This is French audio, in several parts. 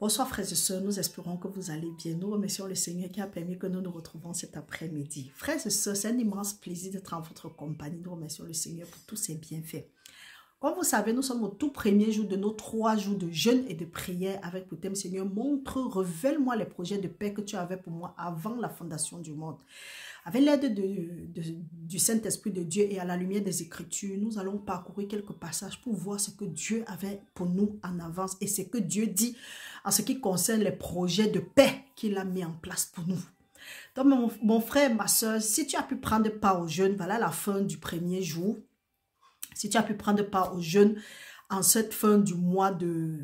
Bonsoir frères et sœurs, nous espérons que vous allez bien. Nous remercions le Seigneur qui a permis que nous nous retrouvons cet après-midi. Frères et sœurs, c'est un immense plaisir d'être en votre compagnie. Nous remercions le Seigneur pour tous ses bienfaits. Comme vous savez, nous sommes au tout premier jour de nos 3 jours de jeûne et de prière avec le thème Seigneur, montre, révèle-moi les projets de paix que tu avais pour moi avant la fondation du monde. Avec l'aide du Saint-Esprit de Dieu et à la lumière des Écritures, nous allons parcourir quelques passages pour voir ce que Dieu avait pour nous en avance et ce que Dieu dit en ce qui concerne les projets de paix qu'il a mis en place pour nous. Donc mon frère, ma soeur, si tu as pu prendre part au jeûne, voilà la fin du premier jour. Si tu as pu prendre part au jeûne en cette fin du mois de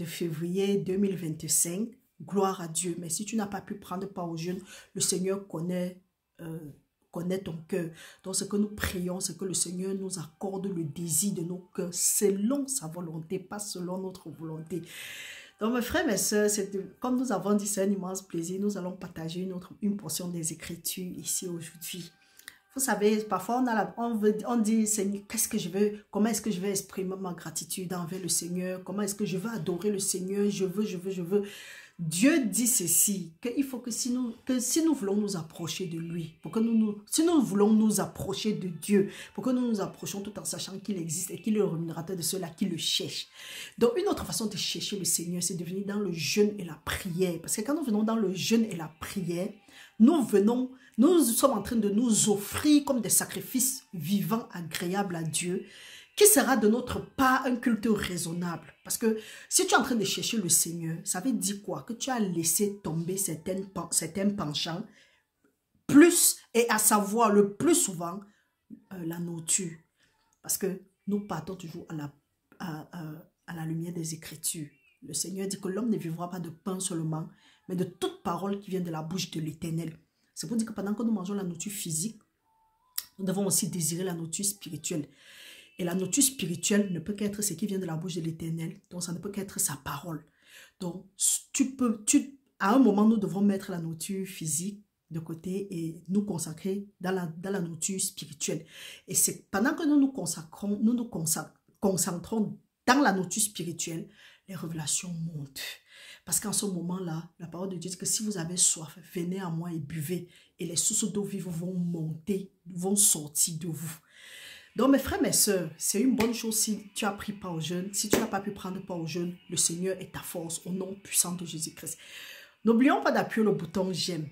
février 2025, gloire à Dieu. Mais si tu n'as pas pu prendre part au jeûne, le Seigneur connaît ton cœur. Donc ce que nous prions, c'est que le Seigneur nous accorde le désir de nos cœurs selon sa volonté, pas selon notre volonté. Donc mes frères, mes soeurs, comme nous avons dit, c'est un immense plaisir. Nous allons partager une portion des Écritures ici aujourd'hui. Vous savez, parfois on dit, Seigneur, qu'est-ce que je veux, comment est-ce que je vais exprimer ma gratitude envers le Seigneur, comment est-ce que je veux adorer le Seigneur, je veux. Dieu dit ceci, qu'il faut que si nous voulons nous approcher de lui, si nous voulons nous approcher de Dieu, pour que nous nous approchions tout en sachant qu'il existe et qu'il est le rémunérateur de ceux-là qui le cherchent. Donc une autre façon de chercher le Seigneur, c'est de venir dans le jeûne et la prière. Parce que quand nous venons dans le jeûne et la prière, nous sommes en train de nous offrir comme des sacrifices vivants, agréables à Dieu, qui sera de notre part un culte raisonnable. Parce que si tu es en train de chercher le Seigneur, ça veut dire quoi? Que tu as laissé tomber certains penchants, plus, et à savoir le plus souvent, la nourriture. Parce que nous partons toujours à la lumière des Écritures. Le Seigneur dit que l'homme ne vivra pas de pain seulement, mais de toute parole qui vient de la bouche de l'Éternel. C'est pour dire que pendant que nous mangeons la nourriture physique, nous devons aussi désirer la nourriture spirituelle. Et la nourriture spirituelle ne peut qu'être ce qui vient de la bouche de l'Éternel. Donc, ça ne peut qu'être sa parole. Donc, à un moment, nous devons mettre la nourriture physique de côté et nous consacrer dans la nourriture spirituelle. Et c'est pendant que nous nous concentrons dans la nourriture spirituelle, les révélations montent. Parce qu'en ce moment-là, la parole de Dieu dit que si vous avez soif, venez à moi et buvez. Et les sources d'eau vive vont monter, vont sortir de vous. Donc mes frères, mes sœurs, c'est une bonne chose si tu as pris part au jeûne. Si tu n'as pas pu prendre part au jeûne, le Seigneur est ta force au nom puissant de Jésus-Christ. N'oublions pas d'appuyer le bouton j'aime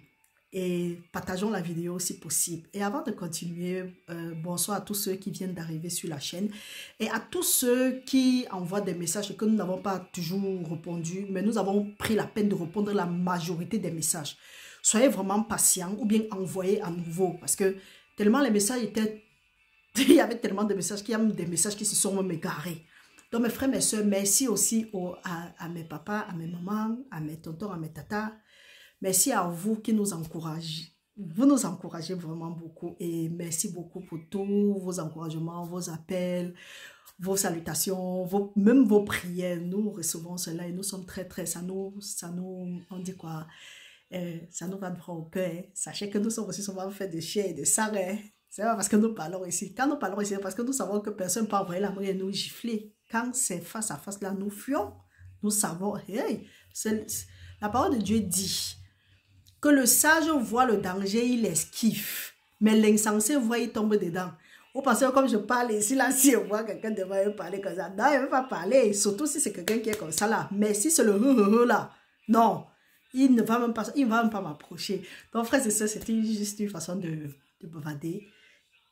et partageons la vidéo si possible. Et avant de continuer, bonsoir à tous ceux qui viennent d'arriver sur la chaîne et à tous ceux qui envoient des messages et que nous n'avons pas toujours répondu, mais nous avons pris la peine de répondre à la majorité des messages. Soyez vraiment patients ou bien envoyez à nouveau parce que tellement les messages étaient... Il y avait tellement de messages qu'il y a des messages qui se sont même égarés. Donc mes frères, mes soeurs, merci aussi à mes papas, à mes mamans, à mes tontons, à mes tatas. Merci à vous qui nous encouragez. Vous nous encouragez vraiment beaucoup. Et merci beaucoup pour tous vos encouragements, vos appels, vos salutations, même vos prières. Nous recevons cela et nous sommes très, ça nous, on dit quoi? Ça nous va droit au cœur. Sachez que nous sommes aussi souvent faits de chair et de sang. C'est pas parce que nous parlons ici. Quand nous parlons ici, c'est parce que nous savons que personne ne peut envoyer la main et nous gifler. Quand c'est face à face là, nous fuyons. Nous savons, hey, la parole de Dieu dit que le sage voit le danger, il esquive. Mais l'insensé voit, il tombe dedans. Vous pensez que comme je parle ici, là, si on voit quelqu'un devant me parler comme ça, non, il ne veut pas parler. Surtout si c'est quelqu'un qui est comme ça là. Mais si c'est le là, non, il ne va même pas m'approcher. Donc, frère, c'est ça, c'était juste une façon de bavader.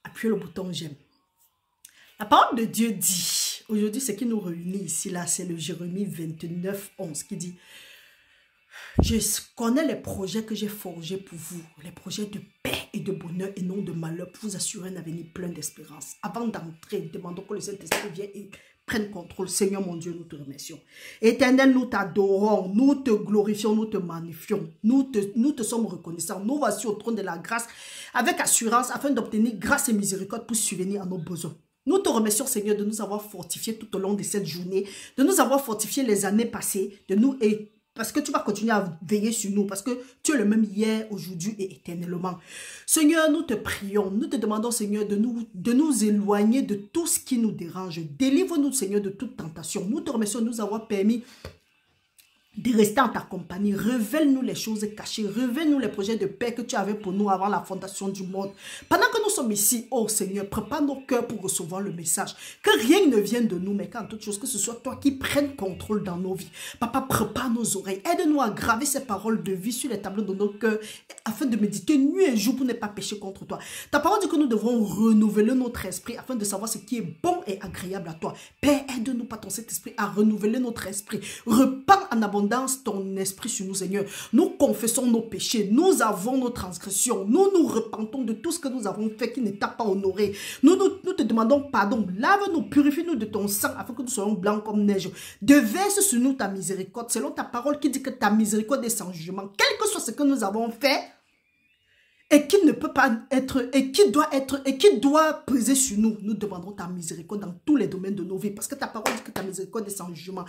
Appuyez le bouton j'aime. La parole de Dieu dit, aujourd'hui ce qui nous réunit ici là, c'est le Jérémie 29, 11 qui dit, je connais les projets que j'ai forgés pour vous, les projets de paix et de bonheur et non de malheur pour vous assurer un avenir plein d'espérance. Avant d'entrer, demandons que le Saint-Esprit vienne et prenne contrôle. Seigneur mon Dieu, nous te remercions. Éternel, nous t'adorons, nous te glorifions, nous te magnifions. Nous te sommes reconnaissants. Nous voici au trône de la grâce avec assurance afin d'obtenir grâce et miséricorde pour subvenir à nos besoins. Nous te remercions, Seigneur, de nous avoir fortifiés tout au long de cette journée, de nous avoir fortifiés les années passées, parce que tu vas continuer à veiller sur nous, parce que tu es le même hier, aujourd'hui et éternellement. Seigneur, nous te prions, nous te demandons, Seigneur, de nous éloigner de tout ce qui nous dérange. Délivre-nous, Seigneur, de toute tentation. Nous te remercions de nous avoir permis de rester en ta compagnie. Révèle-nous les choses cachées. Révèle-nous les projets de paix que tu avais pour nous avant la fondation du monde. Pendant que nous sommes ici, oh Seigneur, prépare nos cœurs pour recevoir le message. Que rien ne vienne de nous, mais qu'en toute chose, que ce soit toi qui prennes contrôle dans nos vies. Papa, prépare nos oreilles. Aide-nous à graver ces paroles de vie sur les tableaux de nos cœurs afin de méditer nuit et jour pour ne pas pécher contre toi. Ta parole dit que nous devons renouveler notre esprit afin de savoir ce qui est bon et agréable à toi. Père, aide-nous par ton Saint-Esprit à renouveler notre esprit. Repends en abondance ton esprit sur nous, Seigneur. Nous confessons nos péchés. Nous avons nos transgressions. Nous nous repentons de tout ce que nous avons fait qui ne t'a pas honoré. Nous te demandons pardon. Lave-nous, purifie-nous de ton sang afin que nous soyons blancs comme neige. Déverse sur nous ta miséricorde selon ta parole qui dit que ta miséricorde est sans jugement. Quel que soit ce que nous avons fait, et qui ne peut pas être, et qui doit peser sur nous. Nous demandons ta miséricorde dans tous les domaines de nos vies, parce que ta parole dit que ta miséricorde est sans jugement.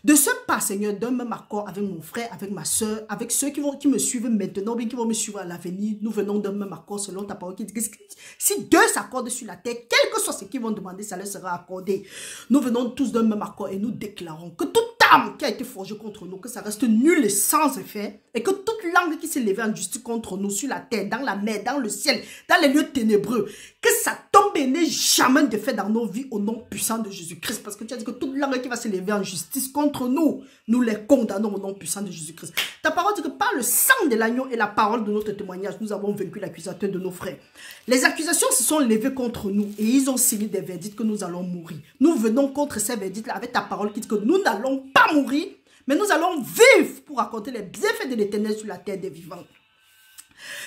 De ce pas, Seigneur, d'un même accord avec mon frère, avec ma soeur, avec ceux qui me suivent maintenant, bien qui vont me suivre à l'avenir, nous venons d'un même accord selon ta parole qui dit que si deux s'accordent sur la terre, quel que soit ce qu'ils vont demander, ça leur sera accordé. Nous venons tous d'un même accord et nous déclarons que toute âme qui a été forgée contre nous, que ça reste nul et sans effet, et que toute langue qui s'est levée en justice contre nous sur la terre, dans la mer, dans le ciel, dans les lieux ténébreux, que ça tombe et n'ait jamais de fait dans nos vies au nom puissant de Jésus-Christ. Parce que tu as dit que toute langue qui va se lever en justice contre nous, nous les condamnons au nom puissant de Jésus-Christ. Ta parole dit que par le sang de l'agneau et la parole de notre témoignage, nous avons vaincu l'accusateur de nos frères. Les accusations se sont levées contre nous et ils ont signé des verdicts que nous allons mourir. Nous venons contre ces verdicts-là avec ta parole qui dit que nous n'allons pas mourir, mais nous allons vivre pour raconter les bienfaits de l'Éternel sur la terre des vivants.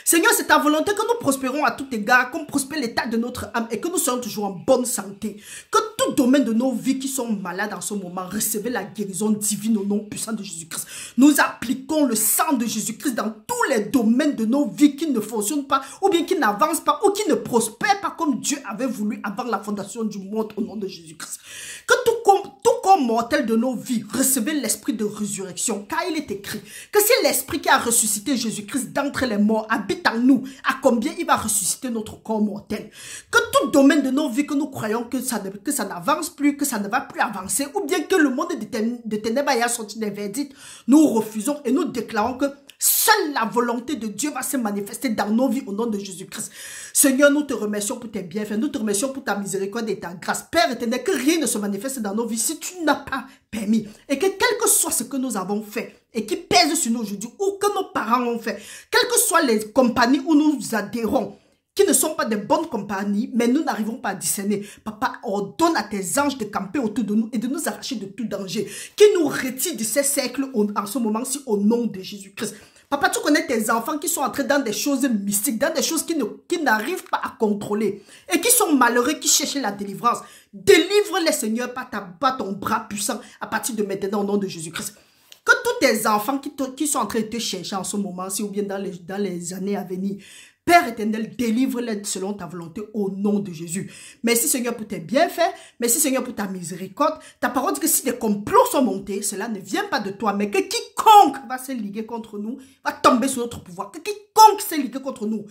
Seigneur, c'est ta volonté que nous prospérons à tout égard, qu'on prospère l'état de notre âme et que nous soyons toujours en bonne santé. Que tout domaine de nos vies qui sont malades en ce moment recevez la guérison divine au nom puissant de Jésus-Christ. Nous appliquons le sang de Jésus-Christ dans tous les domaines de nos vies qui ne fonctionnent pas ou bien qui n'avancent pas ou qui ne prospèrent pas comme Dieu avait voulu avant la fondation du monde au nom de Jésus-Christ. Que tout corps mortel de nos vies recevez l'esprit de résurrection, car il est écrit que si l'esprit qui a ressuscité Jésus-Christ d'entre les morts habite en nous, à combien il va ressusciter notre corps mortel. Que tout domaine de nos vies que nous croyons que ça n'avance plus, que ça ne va plus avancer, ou bien que le monde de ténèbres a sorti des verdicts, nous refusons et nous déclarons que seule la volonté de Dieu va se manifester dans nos vies au nom de Jésus-Christ. Seigneur, nous te remercions pour tes bienfaits, nous te remercions pour ta miséricorde et ta grâce. Père éternel, que rien ne se manifeste dans nos vies si tu n'as pas permis. Et que quel que soit ce que nous avons fait et qui pèse sur nous aujourd'hui, ou que nos parents ont fait, quelles que soient les compagnies où nous adhérons, qui ne sont pas des bonnes compagnies, mais nous n'arrivons pas à discerner. Papa, ordonne à tes anges de camper autour de nous et de nous arracher de tout danger, qui nous retire de ces cercles en ce moment-ci au nom de Jésus-Christ. Papa, tu connais tes enfants qui sont entrés dans des choses mystiques, dans des choses qui n'arrivent pas à contrôler et qui sont malheureux, qui cherchent la délivrance. Délivre-les, Seigneur, par ton bras puissant à partir de maintenant au nom de Jésus-Christ. Que tous tes enfants qui sont en train de te chercher en ce moment-ci ou bien dans les années à venir, Père éternel, délivre-les selon ta volonté au nom de Jésus. Merci Seigneur pour tes bienfaits. Merci Seigneur pour ta miséricorde. Ta parole dit que si des complots sont montés, cela ne vient pas de toi, mais que quiconque va se liguer contre nous, va tomber sur notre pouvoir. Que quiconque s'est ligué contre nous,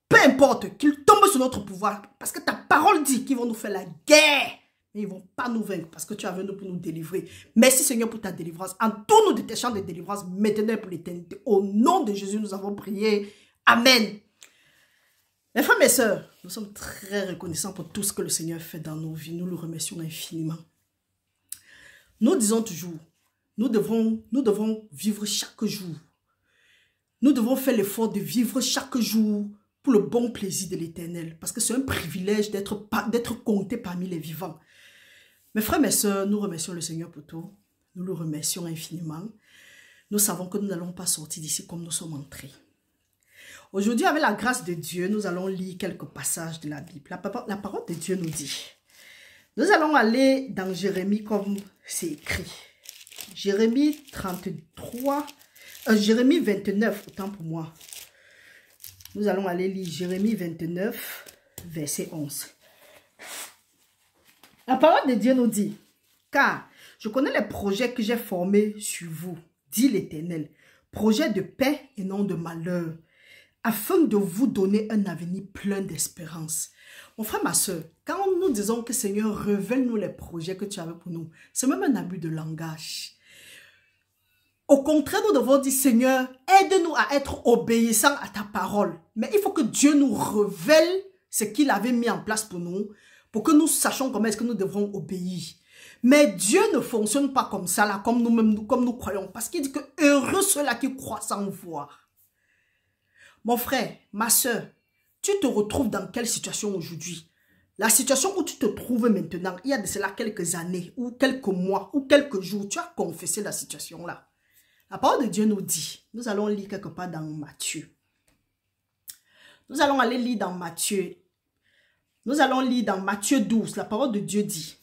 peu importe, qu'il tombe sur notre pouvoir. Parce que ta parole dit qu'ils vont nous faire la guerre. Mais ils ne vont pas nous vaincre parce que tu as venu pour nous délivrer. Merci Seigneur pour ta délivrance. En tous nous de tes chants de délivrance, maintenant et pour l'éternité. Au nom de Jésus, nous avons prié. Amen. Mes frères, mes sœurs, nous sommes très reconnaissants pour tout ce que le Seigneur fait dans nos vies. Nous le remercions infiniment. Nous disons toujours, nous devons vivre chaque jour. Nous devons faire l'effort de vivre chaque jour pour le bon plaisir de l'Éternel. Parce que c'est un privilège d'être compté parmi les vivants. Mes frères, mes sœurs, nous remercions le Seigneur pour tout. Nous le remercions infiniment. Nous savons que nous n'allons pas sortir d'ici comme nous sommes entrés. Aujourd'hui, avec la grâce de Dieu, nous allons lire quelques passages de la Bible. La parole de Dieu nous dit. Nous allons aller dans Jérémie comme c'est écrit. Jérémie 29, autant pour moi. Nous allons aller lire Jérémie 29, verset 11. La parole de Dieu nous dit, « Car je connais les projets que j'ai formés sur vous, dit l'Éternel, projets de paix et non de malheur, afin de vous donner un avenir plein d'espérance. » Mon frère, ma soeur, quand nous disons que Seigneur, révèle-nous les projets que tu avais pour nous, c'est même un abus de langage. Au contraire, nous devons dire, Seigneur, aide-nous à être obéissants à ta parole. Mais il faut que Dieu nous révèle ce qu'il avait mis en place pour que nous sachions comment est-ce que nous devrons obéir. Mais Dieu ne fonctionne pas comme ça, là, comme nous-mêmes, comme nous croyons. Parce qu'il dit que heureux ceux-là qui croient sans voir. Mon frère, ma soeur, tu te retrouves dans quelle situation aujourd'hui? La situation où tu te trouves maintenant, il y a de cela quelques années, ou quelques mois, ou quelques jours, tu as confessé la situation là. La parole de Dieu nous dit, nous allons lire quelque part dans Matthieu. Nous allons aller lire dans Matthieu. Nous allons lire dans Matthieu 12, la parole de Dieu dit,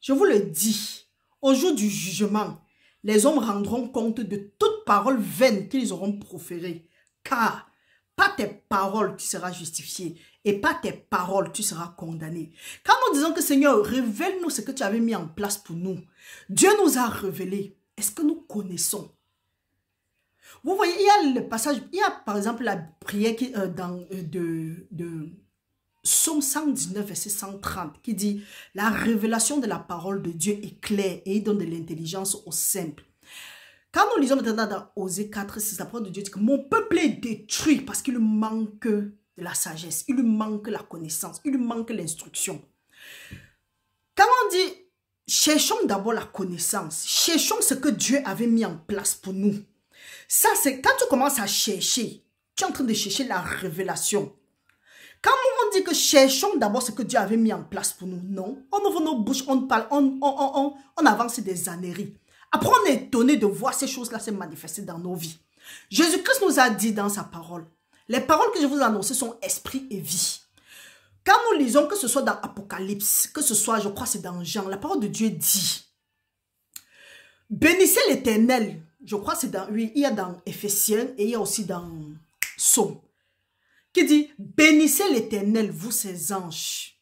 je vous le dis, au jour du jugement, les hommes rendront compte de toute parole vaine qu'ils auront proférée, car par tes paroles tu seras justifié et par tes paroles tu seras condamné. Quand nous disons que Seigneur, révèle-nous ce que tu avais mis en place pour nous, Dieu nous a révélé. Est-ce que nous connaissons? Vous voyez, il y a le passage, il y a par exemple la prière qui, de Psaume 119, verset 130, qui dit « La révélation de la parole de Dieu est claire et il donne de l'intelligence aux simples. » Quand nous lisons maintenant dans Osée 4, 6, la parole de Dieu dit que mon peuple est détruit parce qu'il lui manque de la sagesse, il lui manque la connaissance, il lui manque l'instruction. Quand on dit cherchons d'abord la connaissance, cherchons ce que Dieu avait mis en place pour nous. Ça, c'est quand tu commences à chercher, tu es en train de chercher la révélation. Quand on dit que cherchons d'abord ce que Dieu avait mis en place pour nous, non. On ouvre nos bouches, on parle, on avance des âneries. Après, on est étonné de voir ces choses-là se manifester dans nos vies. Jésus-Christ nous a dit dans sa parole, les paroles que je vous annonce sont esprit et vie. Quand nous lisons, que ce soit dans Apocalypse, que ce soit, je crois, c'est dans Jean, la parole de Dieu dit, bénissez l'Éternel. Je crois que c'est dans, oui, il y a dans Éphésiens et il y a aussi dans Psaume, qui dit, bénissez l'Éternel, vous ses anges,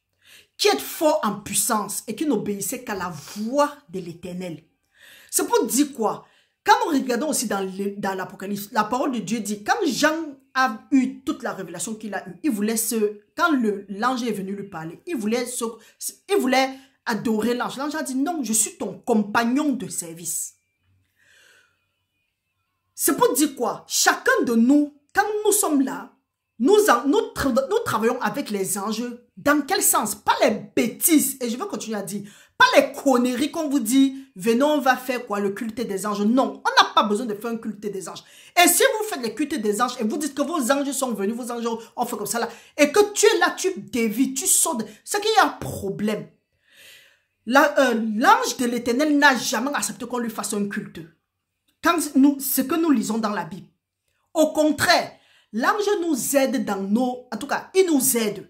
qui êtes forts en puissance et qui n'obéissez qu'à la voix de l'Éternel. C'est pour dire quoi? Quand nous regardons aussi dans l'Apocalypse, la parole de Dieu dit, quand Jean a eu toute la révélation qu'il a eue, il voulait quand l'ange est venu lui parler, il voulait adorer l'ange. L'ange a dit, non, je suis ton compagnon de service. C'est pour dire quoi? Chacun de nous, quand nous sommes là, nous travaillons avec les anges. Dans quel sens? Pas les bêtises. Et je vais continuer à dire, pas les conneries qu'on vous dit, venez, on va faire quoi, le culte des anges. Non, on n'a pas besoin de faire un culte des anges. Et si vous faites le culte des anges et vous dites que vos anges sont venus, vos anges ont fait comme ça là, et que tu es là, tu dévies, tu sautes, c'est qu'il y a un problème. L'ange de l'Éternel n'a jamais accepté qu'on lui fasse un culte. Ce que nous lisons dans la Bible. Au contraire, l'ange nous aide dans en tout cas, il nous aide.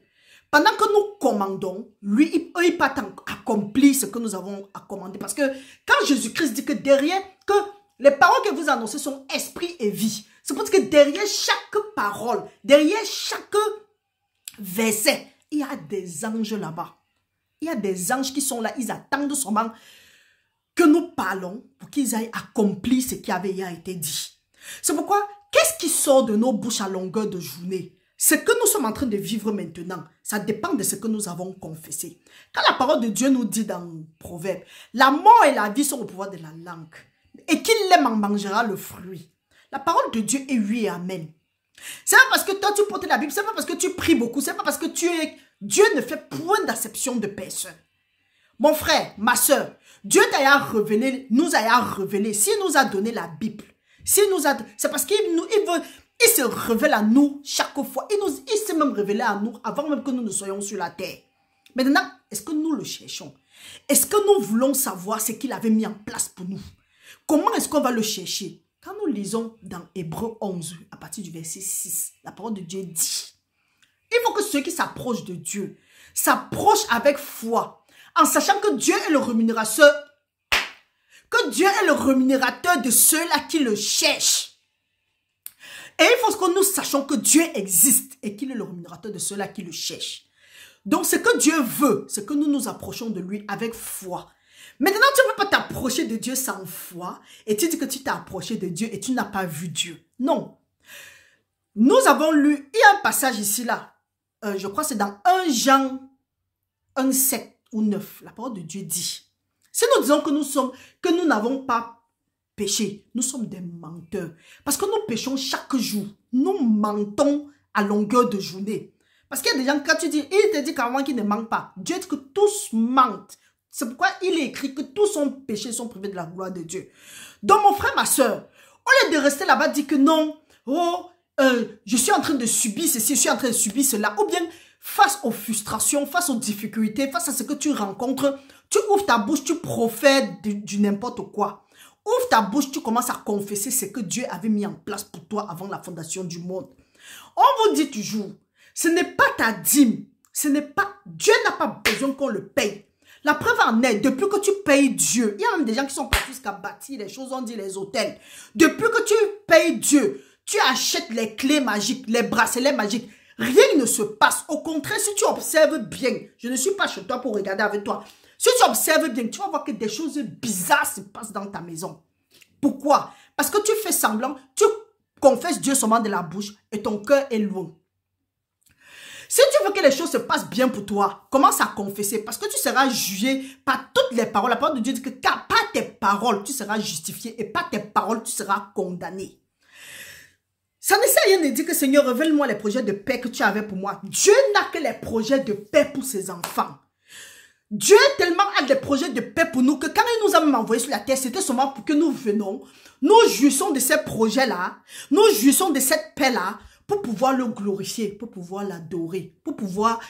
Pendant que nous commandons, lui, il pas accomplir ce que nous avons à commander. Parce que quand Jésus-Christ dit que derrière, que les paroles que vous annoncez sont esprit et vie. C'est parce que derrière chaque parole, derrière chaque verset, il y a des anges là-bas. Il y a des anges qui sont là, ils attendent seulement que nous parlons pour qu'ils aillent accomplir ce qui avait été dit. C'est pourquoi, qu'est-ce qui sort de nos bouches à longueur de journée? Ce que nous sommes en train de vivre maintenant, ça dépend de ce que nous avons confessé. Quand la parole de Dieu nous dit dans Proverbe, la mort et la vie sont au pouvoir de la langue, et qu'il l'aime en mangera le fruit. La parole de Dieu est oui et amen. C'est pas parce que toi tu portes la Bible, c'est pas parce que tu pries beaucoup, c'est pas parce que Dieu ne fait point d'acception de personne. Mon frère, ma soeur, Dieu t'a révélé, nous a révélé, s'il nous a donné la Bible, c'est parce qu'il se révèle à nous chaque fois. Il s'est même révélé à nous avant même que nous ne soyons sur la terre. Maintenant, est-ce que nous le cherchons? Est-ce que nous voulons savoir ce qu'il avait mis en place pour nous? Comment est-ce qu'on va le chercher? Quand nous lisons dans Hébreux 11, à partir du verset 6, la parole de Dieu dit, il faut que ceux qui s'approchent de Dieu s'approchent avec foi, en sachant que Dieu est le rémunérateur, de ceux-là qui le cherchent. Et il faut que nous sachions que Dieu existe et qu'il est le rémunérateur de ceux-là qui le cherchent. Donc ce que Dieu veut, c'est que nous nous approchons de lui avec foi. Maintenant, tu ne peux pas t'approcher de Dieu sans foi et tu dis que tu t'es approché de Dieu et tu n'as pas vu Dieu. Non. Nous avons lu, il y a un passage ici là, je crois que c'est dans 1 Jean 1, 7 ou 9, la parole de Dieu dit, si nous disons que nous n'avons pas péché, nous sommes des menteurs. Parce que nous péchons chaque jour. Nous mentons à longueur de journée. Parce qu'il y a des gens, quand tu dis, il te dit carrément qu'ils ne mentent pas. Dieu dit que tous mentent. C'est pourquoi il est écrit que tous sont péchés, sont privés de la gloire de Dieu. Donc mon frère, ma soeur, au lieu de rester là-bas, dit que non, je suis en train de subir ceci, je suis en train de subir cela. Ou bien, face aux frustrations, face aux difficultés, face à ce que tu rencontres, tu ouvres ta bouche, tu profères du n'importe quoi. Ouvre ta bouche, tu commences à confesser ce que Dieu avait mis en place pour toi avant la fondation du monde. On vous dit toujours, ce n'est pas ta dîme, Dieu n'a pas besoin qu'on le paye. La preuve en est, depuis que tu payes Dieu, il y a même des gens qui sont partis jusqu'à bâtir les choses, on dit les hôtels. Depuis que tu payes Dieu, tu achètes les clés magiques, les bracelets magiques. Rien ne se passe. Au contraire, si tu observes bien, je ne suis pas chez toi pour regarder avec toi. Si tu observes bien, tu vas voir que des choses bizarres se passent dans ta maison. Pourquoi? Parce que tu fais semblant, tu confesses Dieu seulement de la bouche et ton cœur est loin. Si tu veux que les choses se passent bien pour toi, commence à confesser parce que tu seras jugé par toutes les paroles. La parole de Dieu dit que par tes paroles, tu seras justifié et par tes paroles, tu seras condamné. Ça ne sert à rien de dire que Seigneur, révèle-moi les projets de paix que tu avais pour moi. Dieu n'a que les projets de paix pour ses enfants. Dieu tellement a des projets de paix pour nous que quand il nous a même envoyés sur la terre, c'était seulement pour que nous venons, nous jouissons de ces projets-là, nous jouissons de cette paix-là, pour pouvoir le glorifier, pour pouvoir l'adorer, pour pouvoir,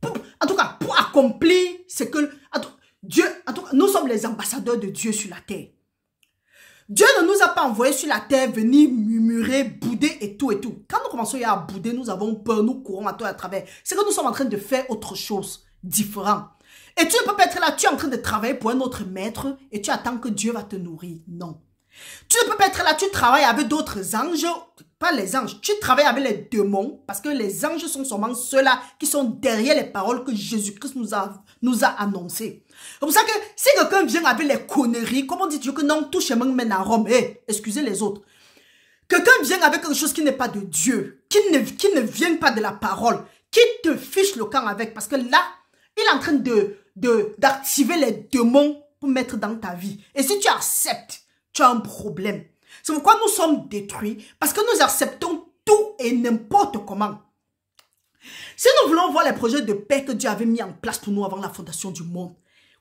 en tout cas, pour accomplir ce que Dieu, en tout cas, nous sommes les ambassadeurs de Dieu sur la terre. Dieu ne nous a pas envoyés sur la terre venir murmurer, bouder et tout et tout. Quand nous commençons à bouder, nous avons peur, nous courons à tout à travers. C'est que nous sommes en train de faire autre chose, différent. Et tu ne peux pas être là, tu es en train de travailler pour un autre maître et tu attends que Dieu va te nourrir. Non. Tu ne peux pas être là, tu travailles avec d'autres anges, pas les anges, tu travailles avec les démons, parce que les anges sont seulement ceux-là qui sont derrière les paroles que Jésus-Christ nous a annoncées. C'est pour ça que si quelqu'un vient avec les conneries, comme on dit que non, tout chemin mène à Rome, excusez les autres. Quelqu'un vient avec quelque chose qui n'est pas de Dieu, qui ne vient pas de la parole, qui te fiche le camp avec, parce que là, il est en train d'activer les démons pour mettre dans ta vie. Et si tu acceptes, tu as un problème. C'est pourquoi nous sommes détruits, parce que nous acceptons tout et n'importe comment. Si nous voulons voir les projets de paix que Dieu avait mis en place pour nous avant la fondation du monde,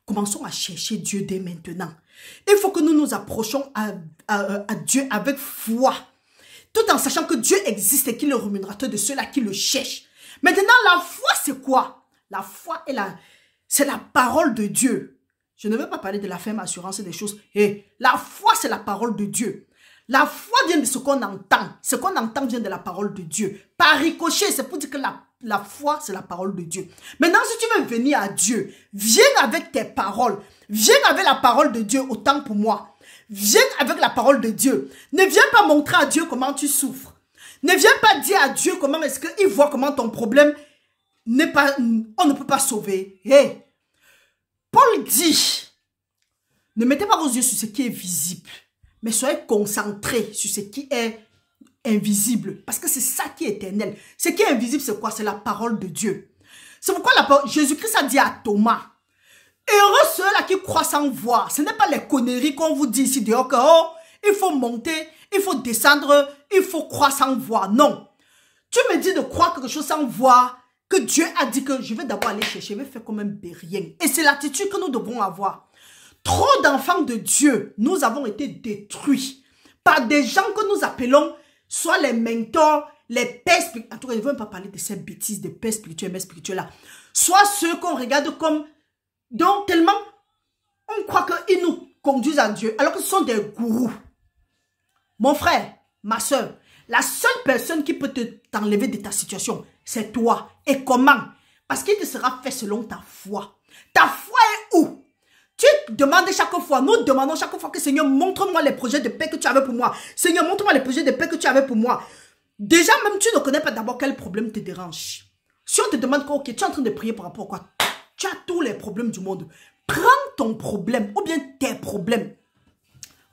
commençons à chercher Dieu dès maintenant. Il faut que nous nous approchions à Dieu avec foi, tout en sachant que Dieu existe et qu'il est le rémunérateur de ceux-là qui le cherchent. Maintenant, la foi, c'est quoi? La foi, c'est la parole de Dieu. Je ne veux pas parler de la ferme assurance et des choses. La foi, c'est la parole de Dieu. La foi vient de ce qu'on entend. Ce qu'on entend vient de la parole de Dieu. Par ricochet, c'est pour dire que la foi, c'est la parole de Dieu. Maintenant, si tu veux venir à Dieu, viens avec tes paroles. Viens avec la parole de Dieu, autant pour moi. Viens avec la parole de Dieu. Ne viens pas montrer à Dieu comment tu souffres. Ne viens pas dire à Dieu comment est-ce qu'il voit comment ton problème n'est pas, on ne peut pas sauver. Paul dit, ne mettez pas vos yeux sur ce qui est visible, mais soyez concentrés sur ce qui est invisible, parce que c'est ça qui est éternel. Ce qui est invisible, c'est quoi? C'est la parole de Dieu. C'est pourquoi Jésus-Christ a dit à Thomas, heureux ceux-là qui croient sans voir. Ce n'est pas les conneries qu'on vous dit ici dehors que il faut monter, il faut descendre, il faut croire sans voir. Non. Tu me dis de croire quelque chose sans voir, que Dieu a dit que je vais d'abord aller chercher, je vais faire comme un bérien. Et c'est l'attitude que nous devons avoir. Trop d'enfants de Dieu, nous avons été détruits par des gens que nous appelons soit les mentors, les pères spirituels. En tout cas, je ne veux même pas parler de ces bêtises de pères spirituels, mères spirituels là. Soit ceux qu'on regarde comme, donc tellement, on croit qu'ils nous conduisent à Dieu, alors que ce sont des gourous. Mon frère, ma soeur, la seule personne qui peut t'enlever de ta situation, c'est toi. Et comment? Parce qu'il te sera fait selon ta foi. Ta foi est où? Tu demandes chaque fois, nous demandons chaque fois que Seigneur, montre-moi les projets de paix que tu avais pour moi. Seigneur, montre-moi les projets de paix que tu avais pour moi. Déjà, même tu ne connais pas d'abord quel problème te dérange. Si on te demande quoi, ok, tu es en train de prier par rapport à quoi? Tu as tous les problèmes du monde. Prends ton problème ou bien tes problèmes.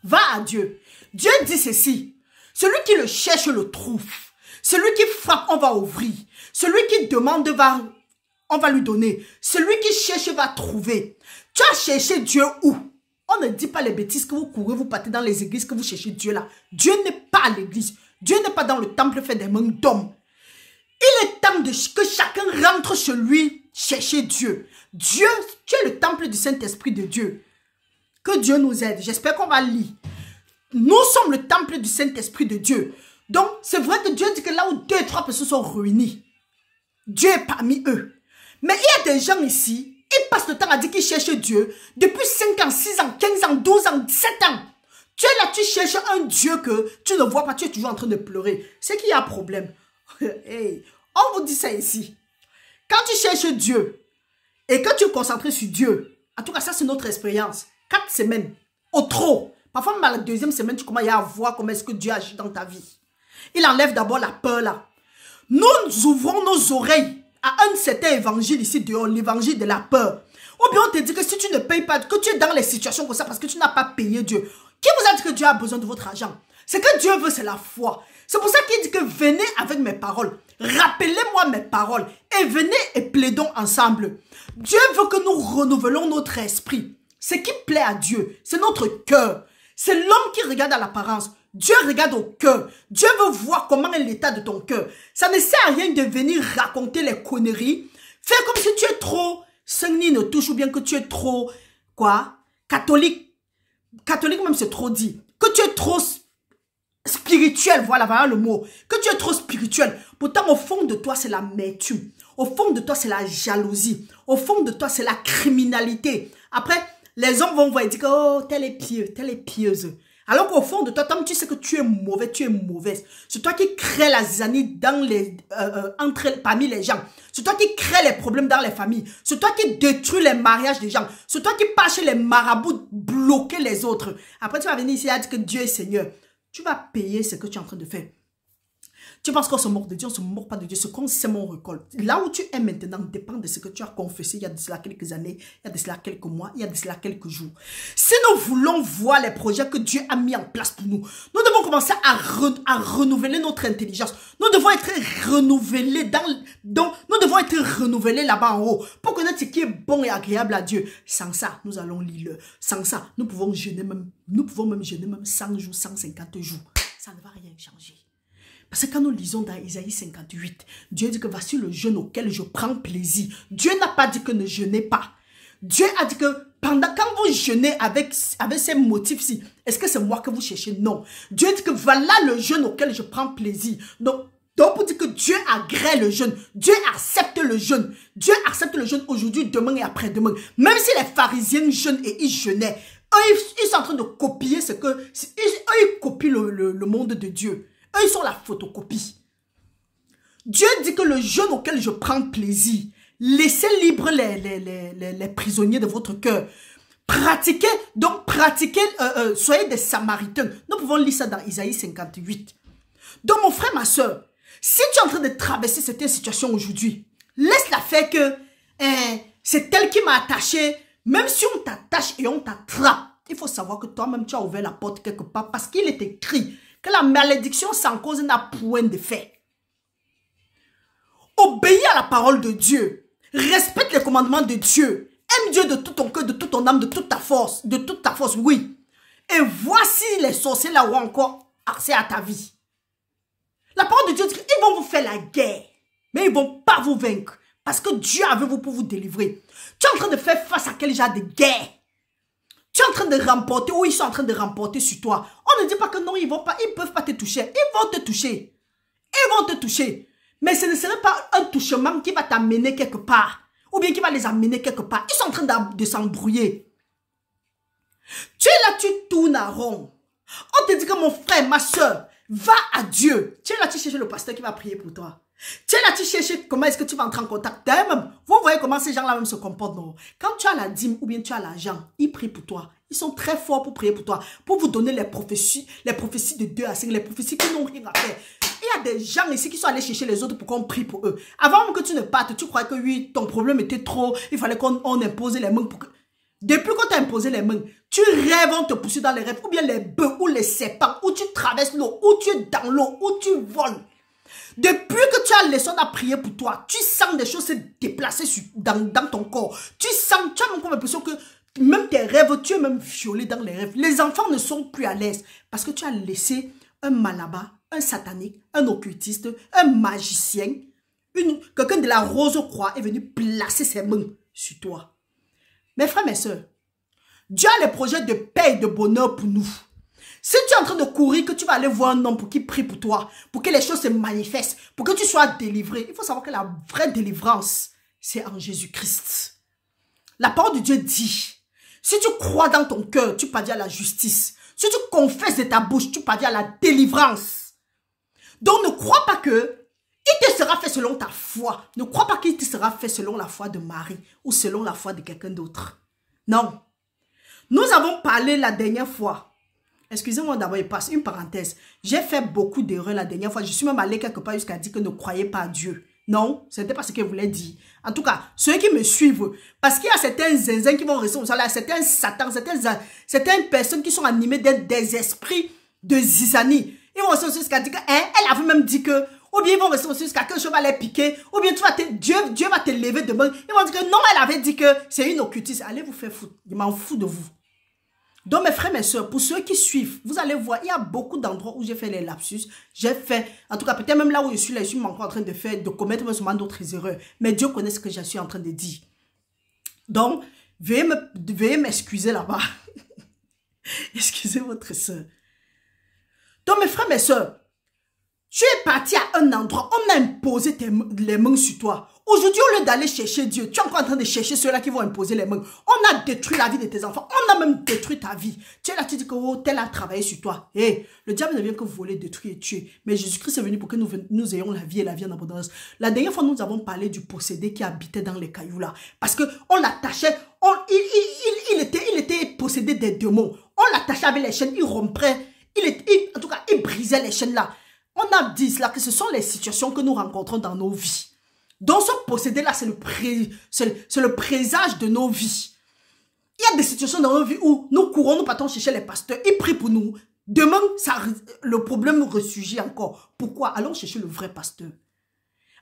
Va à Dieu. Dieu dit ceci. Celui qui le cherche le trouve. Celui qui frappe, on va ouvrir. Celui qui demande, on va lui donner. Celui qui cherche va trouver. Tu as cherché Dieu où? On ne dit pas les bêtises que vous courez, vous partez dans les églises, que vous cherchez Dieu là. Dieu n'est pas à l'église. Dieu n'est pas dans le temple fait des mains d'hommes. Il est temps que chacun rentre chez lui chercher Dieu. Dieu, tu es le temple du Saint-Esprit de Dieu. Que Dieu nous aide. J'espère qu'on va lire. Nous sommes le temple du Saint-Esprit de Dieu. Donc, c'est vrai que Dieu dit que là où 2 et 3 personnes sont réunies, Dieu est parmi eux. Mais il y a des gens ici, ils passent le temps à dire qu'ils cherchent Dieu depuis 5 ans, 6 ans, 15 ans, 12 ans, 17 ans. Tu es là, tu cherches un Dieu que tu ne vois pas, tu es toujours en train de pleurer. C'est qu'il y a un problème. Hey, on vous dit ça ici. Quand tu cherches Dieu et que tu es concentré sur Dieu, en tout cas, ça c'est notre expérience. 4 semaines, au trop. Parfois, même à la 2e semaine, tu commences à voir comment est-ce que Dieu agit dans ta vie. Il enlève d'abord la peur là. Nous ouvrons nos oreilles à un certain évangile ici dehors, l'évangile de la peur. Ou bien on te dit que si tu ne payes pas, que tu es dans les situations comme ça parce que tu n'as pas payé Dieu. Qui vous a dit que Dieu a besoin de votre argent? Ce que Dieu veut, c'est la foi. C'est pour ça qu'il dit que venez avec mes paroles. Rappelez-moi mes paroles et venez et plaidons ensemble. Dieu veut que nous renouvelons notre esprit. Ce qui plaît à Dieu, c'est notre cœur. C'est l'homme qui regarde à l'apparence. Dieu regarde au cœur. Dieu veut voir comment est l'état de ton cœur. Ça ne sert à rien de venir raconter les conneries. Faire comme si tu es trop ne touche ou bien que tu es trop, quoi, catholique. Catholique même c'est trop dit. Que tu es trop spirituel, voilà le mot. Que tu es trop spirituel. Pourtant au fond de toi c'est l'amertume. Au fond de toi c'est la jalousie. Au fond de toi c'est la criminalité. Après, les hommes vont voir et dire que oh, tel est pieux, telle est pieuse. Alors qu'au fond de toi, tant que tu sais que tu es mauvais, tu es mauvaise. C'est toi qui crée la zizanie dans parmi les gens. C'est toi qui crée les problèmes dans les familles. C'est toi qui détruis les mariages des gens. C'est toi qui pars chez les marabouts bloquer les autres. Après, tu vas venir ici et dire que Dieu est Seigneur. Tu vas payer ce que tu es en train de faire. Tu penses qu'on se moque de Dieu, on ne se moque pas de Dieu. Ce qu'on sème, on récolte. Là où tu es maintenant dépend de ce que tu as confessé il y a de cela quelques années, il y a de cela quelques mois, il y a de cela quelques jours. Si nous voulons voir les projets que Dieu a mis en place pour nous, nous devons commencer à renouveler notre intelligence. Nous devons être renouvelés nous devons être renouvelés là-bas en haut pour connaître ce qui est bon et agréable à Dieu. Sans ça, nous allons lire. Sans ça, nous pouvons même jeûner même 100 jours, 150 jours. Ça ne va rien changer. Parce que quand nous lisons dans Isaïe 58, Dieu dit que voici le jeûne auquel je prends plaisir. Dieu n'a pas dit que ne jeûnez pas. Dieu a dit que quand vous jeûnez avec ces motifs-ci, est-ce que c'est moi que vous cherchez? Non. Dieu dit que voilà le jeûne auquel je prends plaisir. Donc pour dire que Dieu agrée le jeûne, Dieu accepte le jeûne. Dieu accepte le jeûne aujourd'hui, demain et après-demain. Même si les pharisiens jeûnent et ils jeûnaient, eux, ils sont en train de copier ce que... Eux, ils copient le monde de Dieu. Eux, ils sont la photocopie. Dieu dit que le jeûne auquel je prends plaisir, laissez libre les prisonniers de votre cœur. Pratiquez, soyez des Samaritains. Nous pouvons lire ça dans Isaïe 58. Donc, mon frère, ma soeur, si tu es en train de traverser cette situation aujourd'hui, laisse-la faire que c'est elle qui m'a attaché. Même si on t'attache et on t'attrape, il faut savoir que toi-même, tu as ouvert la porte quelque part parce qu'il est écrit que la malédiction sans cause n'a point de fait. Obéis à la parole de Dieu. Respecte les commandements de Dieu. Aime Dieu de tout ton cœur, de toute ton âme, de toute ta force, oui. Et voici les sorciers là où encore accès à ta vie. La parole de Dieu dit qu'ils vont vous faire la guerre, mais ils ne vont pas vous vaincre. Parce que Dieu avait vous pour vous délivrer. Tu es en train de faire face à quel genre de guerre? Tu es en train de remporter ou ils sont en train de remporter sur toi. On ne dit pas que non, ils ne peuvent pas te toucher. Ils vont te toucher. Ils vont te toucher. Mais ce ne serait pas un touchement qui va t'amener quelque part. Ou bien qui va les amener quelque part. Ils sont en train de s'embrouiller. Tu es là, tu tournes à rond. On te dit que mon frère, ma soeur, va à Dieu. Tu es là, tu cherches le pasteur qui va prier pour toi. Tu es là, tu cherches comment est-ce que tu vas entrer en contact. D'ailleurs même, vous voyez comment ces gens-là même se comportent. Non? Quand tu as la dîme ou bien tu as l'argent, ils prient pour toi. Ils sont très forts pour prier pour toi. Pour vous donner les prophéties de 2 à 5, les prophéties qui n'ont rien à faire. Il y a des gens ici qui sont allés chercher les autres pour qu'on prie pour eux. Avant même que tu ne partes, tu crois que oui, ton problème était trop. Il fallait qu'on impose les mains pour que... Depuis qu'on t'a imposé les mains, tu rêves, on te poursuit dans les rêves, ou bien les bœufs, ou les serpents, ou tu traverses l'eau, ou tu es dans l'eau, ou tu voles. Depuis que tu as laissé à prier pour toi, tu sens des choses se déplacer dans ton corps. Tu as même comme l'impression que Même tes rêves, tu es même violé dans les rêves. Les enfants ne sont plus à l'aise parce que tu as laissé un malabar, un satanique, un occultiste, un magicien, quelqu'un de la Rose-Croix est venu placer ses mains sur toi. Mes frères, mes soeurs, Dieu a les projets de paix et de bonheur pour nous. Si tu es en train de courir, que tu vas aller voir un homme pour qu'il prie pour toi, pour que les choses se manifestent, pour que tu sois délivré, il faut savoir que la vraie délivrance, c'est en Jésus-Christ. La parole de Dieu dit, si tu crois dans ton cœur, tu parviens à la justice. Si tu confesses de ta bouche, tu parviens à la délivrance. Donc ne crois pas que il te sera fait selon ta foi. Ne crois pas qu'il te sera fait selon la foi de Marie ou selon la foi de quelqu'un d'autre. Non. Nous avons parlé la dernière fois. Excusez-moi d'abord, il passe une parenthèse. J'ai fait beaucoup d'erreurs la dernière fois. Je suis même allé quelque part jusqu'à dire que ne croyez pas à Dieu. Non, ce n'était pas ce qu'elle voulait dire. En tout cas, ceux qui me suivent, parce qu'il y a certains zinzins qui vont rester au salaire, certains satans, certaines personnes qui sont animées des esprits de zizanie. Ils vont rester aussi jusqu'à dire qu'elle avait même dit que, ou bien ils vont rester aussi jusqu'à que je vais les piquer, ou bien Dieu va te lever demain. Ils vont dire que non, elle avait dit que c'est une occultiste. Allez vous faire foutre. Je m'en fous de vous. Donc mes frères, mes soeurs, pour ceux qui suivent, vous allez voir, il y a beaucoup d'endroits où j'ai fait les lapsus. J'ai fait, en tout cas peut-être même là où je suis encore en train de commettre sûrement d'autres erreurs. Mais Dieu connaît ce que je suis en train de dire. Donc, veuillez m'excuser là-bas. Excusez votre soeur. Donc mes frères, mes soeurs, tu es parti à un endroit, on a imposé les mains sur toi. Aujourd'hui, au lieu d'aller chercher Dieu, tu es encore en train de chercher ceux-là qui vont imposer les mains. On a détruit la vie de tes enfants. On a même détruit ta vie. Tu es là, tu dis que oh, tel a travaillé sur toi. Hey, le diable ne vient que voler, détruire et tuer. Mais Jésus-Christ est venu pour que nous ayons la vie et la vie en abondance. La dernière fois, nous avons parlé du possédé qui habitait dans les cailloux là. Parce qu'on l'attachait, il était possédé des démons. On l'attachait avec les chaînes, il rompait. En tout cas, il brisait les chaînes là. On a dit cela, que ce sont les situations que nous rencontrons dans nos vies. Donc ce possédé-là, c'est le présage de nos vies. Il y a des situations dans nos vies où nous courons, nous partons chercher les pasteurs, ils prient pour nous. Demain, le problème ressurgit encore. Pourquoi? Allons chercher le vrai pasteur.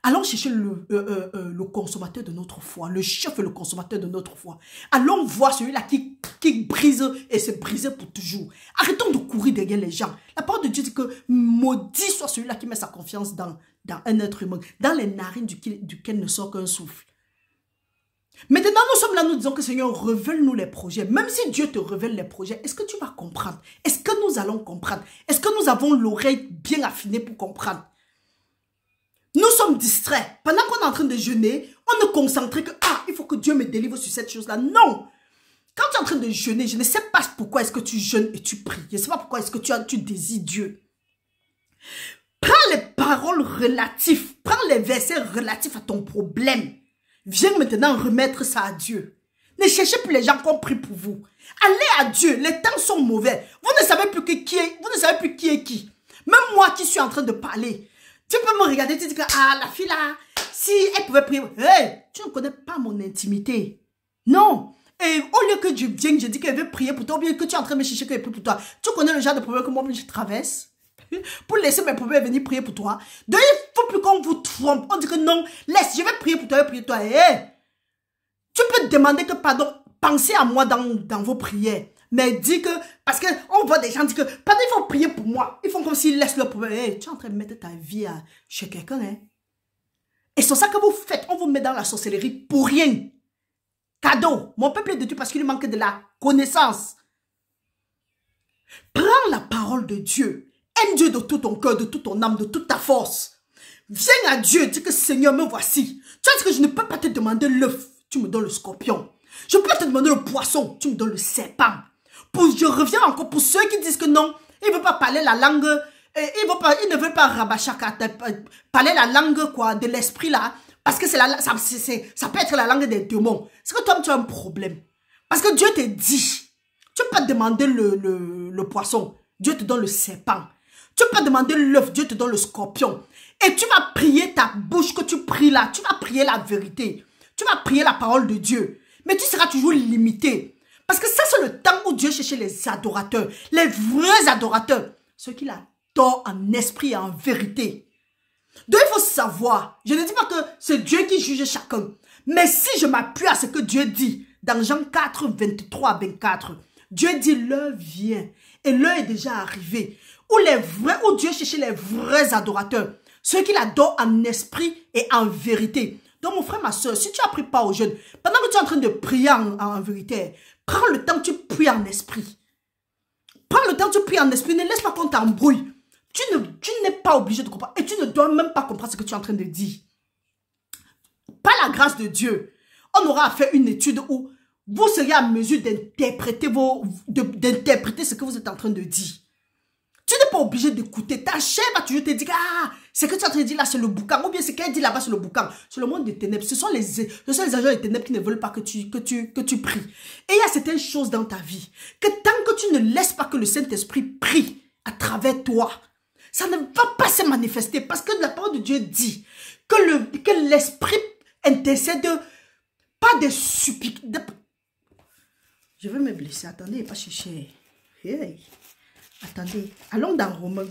Allons chercher le consommateur de notre foi, le chef et le consommateur de notre foi. Allons voir celui-là qui brise et se brise pour toujours. Arrêtons de courir derrière les gens. La parole de Dieu dit que maudit soit celui-là qui met sa confiance dans un être humain, dans les narines duquel ne sort qu'un souffle. Maintenant, nous sommes là, nous disons que Seigneur, révèle-nous les projets. Même si Dieu te révèle les projets, est-ce que tu vas comprendre? Est-ce que nous allons comprendre? Est-ce que nous avons l'oreille bien affinée pour comprendre? Nous sommes distraits. Pendant qu'on est en train de jeûner, on ne concentrait que « Ah, il faut que Dieu me délivre sur cette chose-là. » Non. Quand tu es en train de jeûner, je ne sais pas pourquoi est-ce que tu jeûnes et tu pries. Je ne sais pas pourquoi est-ce que tu désires Dieu. Prends les paroles relatives. Prends les versets relatifs à ton problème. Viens maintenant remettre ça à Dieu. Ne cherchez plus les gens qui ont prié pour vous. Allez à Dieu. Les temps sont mauvais. Vous ne savez plus qui est qui. Même moi qui suis en train de parler. Tu peux me regarder, tu dis que, ah, la fille là, si elle pouvait prier, hey, tu ne connais pas mon intimité. Non. Et au lieu que je vienne, je dis qu'elle veut prier pour toi, ou bien que tu es en train de me chercher qu'elle prie pour toi. Tu connais le genre de problème que moi je traverse pour laisser mes problèmes venir prier pour toi. Donc il ne faut plus qu'on vous trompe. On dit que non, laisse, je vais prier pour toi, je vais prier pour toi. Hey, tu peux demander que pardon, pensez à moi dans vos prières. Mais dis que, parce qu'on voit des gens dire que, pardon, il faut prier pour moi. Ils font comme s'ils laissent le problème. Hey, tu es en train de mettre ta vie chez quelqu'un. Hein? Et c'est ça que vous faites. On vous met dans la sorcellerie pour rien. Cadeau. Mon peuple est de Dieu parce qu'il lui manque de la connaissance. Prends la parole de Dieu. Aime Dieu de tout ton cœur, de toute ton âme, de toute ta force. Viens à Dieu, dis que Seigneur, me voici. Tu as dit que je ne peux pas te demander l'œuf. Tu me donnes le scorpion. Je peux te demander le poisson. Tu me donnes le serpent. Je reviens encore pour ceux qui disent que non, ils ne veulent pas parler la langue, ils ne veulent pas rabachaka, parler la langue quoi, de l'esprit là, parce que ça peut être la langue des démons. C'est que toi, tu as un problème. Parce que Dieu te dit, tu ne peux pas demander le poisson, Dieu te donne le serpent. Tu ne peux pas demander l'œuf, Dieu te donne le scorpion. Et tu vas prier ta bouche que tu pries là, tu vas prier la vérité. Tu vas prier la parole de Dieu. Mais tu seras toujours limité. Parce que ça, c'est le temps où Dieu cherchait les adorateurs, les vrais adorateurs, ceux qui l'adorent en esprit et en vérité. Donc, il faut savoir, je ne dis pas que c'est Dieu qui juge chacun, mais si je m'appuie à ce que Dieu dit, dans Jean 4, 23 à 24, Dieu dit l'heure vient et l'heure est déjà arrivée où Dieu cherchait les vrais adorateurs, ceux qui l'adorent en esprit et en vérité. Donc mon frère, ma soeur, si tu as pris part au jeûne, pendant que tu es en train de prier en vérité, prends le temps, tu pries en esprit. Prends le temps, tu pries en esprit, ne laisse pas qu'on t'embrouille. Tu n'es pas obligé de comprendre et tu ne dois même pas comprendre ce que tu es en train de dire. Par la grâce de Dieu, on aura fait une étude où vous seriez à mesure d'interpréter ce que vous êtes en train de dire. Tu n'es pas obligé d'écouter. Ta chair va toujours te dire, ah, ce que tu es en train de dire là, c'est le boucan. Ou bien ce qu'elle dit là-bas, c'est le boucan. C'est le monde des ténèbres. Ce sont les agents des ténèbres qui ne veulent pas que tu pries. Et il y a certaines choses dans ta vie que tant que tu ne laisses pas que le Saint-Esprit prie à travers toi, ça ne va pas se manifester. Parce que la parole de Dieu dit que l'Esprit intercède pas des suppliques. Je vais me blesser. Attendez, pas chercher. Hey. Attendez, allons dans Romains.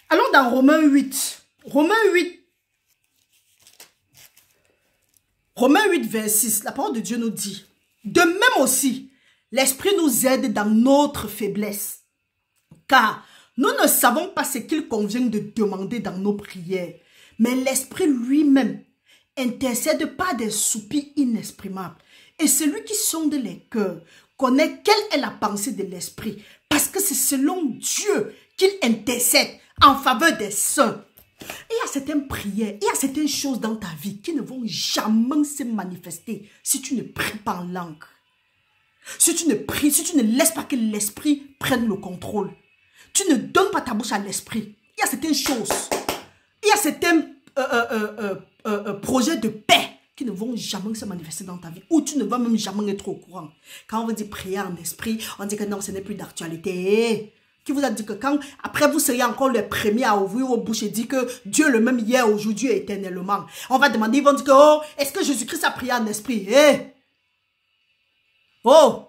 Allons dans Romains 8. Romains 8, vers 6. La parole de Dieu nous dit, de même aussi, l'Esprit nous aide dans notre faiblesse. Car nous ne savons pas ce qu'il convient de demander dans nos prières. Mais l'Esprit lui-même intercède par des soupirs inexprimables. Et celui qui sonde les cœurs connaît quelle est la pensée de l'Esprit. Parce que c'est selon Dieu qu'il intercède en faveur des saints. Il y a certaines prières, il y a certaines choses dans ta vie qui ne vont jamais se manifester si tu ne pries pas en langue. Si tu ne pries, si tu ne laisses pas que l'Esprit prenne le contrôle. Tu ne donnes pas ta bouche à l'Esprit. Il y a certaines choses, il y a certains projets de paix qui ne vont jamais se manifester dans ta vie, ou tu ne vas même jamais être au courant. Quand on veut dire prier en esprit, on dit que non, ce n'est plus d'actualité. Qui vous a dit que quand, après vous seriez encore les premiers à ouvrir vos bouches et dire que Dieu le même hier, aujourd'hui et éternellement. On va demander, ils vont dire que, oh, est-ce que Jésus-Christ a prié en esprit? Oh,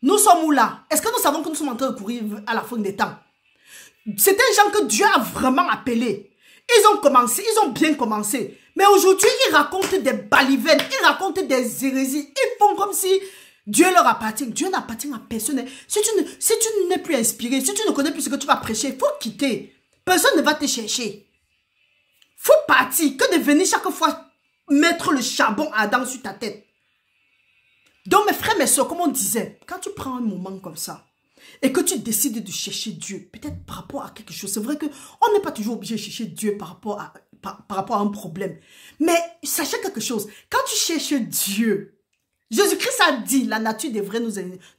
nous sommes où là? Est-ce que nous savons que nous sommes en train de courir à la fin des temps? C'est des gens que Dieu a vraiment appelés. Ils ont commencé, ils ont bien commencé. Mais aujourd'hui, ils racontent des balivernes, ils racontent des hérésies. Ils font comme si Dieu leur appartient. Dieu n'appartient à personne. Si tu n'es plus inspiré, si tu ne connais plus ce que tu vas prêcher, il faut quitter. Personne ne va te chercher. Il faut partir, que de venir chaque fois mettre le charbon ardent sur ta tête. Donc mes frères, mes soeurs, comme on disait, quand tu prends un moment comme ça, et que tu décides de chercher Dieu, peut-être par rapport à quelque chose. C'est vrai qu'on n'est pas toujours obligé de chercher Dieu par rapport à un problème. Mais sachez quelque chose, quand tu cherches Dieu, Jésus-Christ a dit, la nature devrait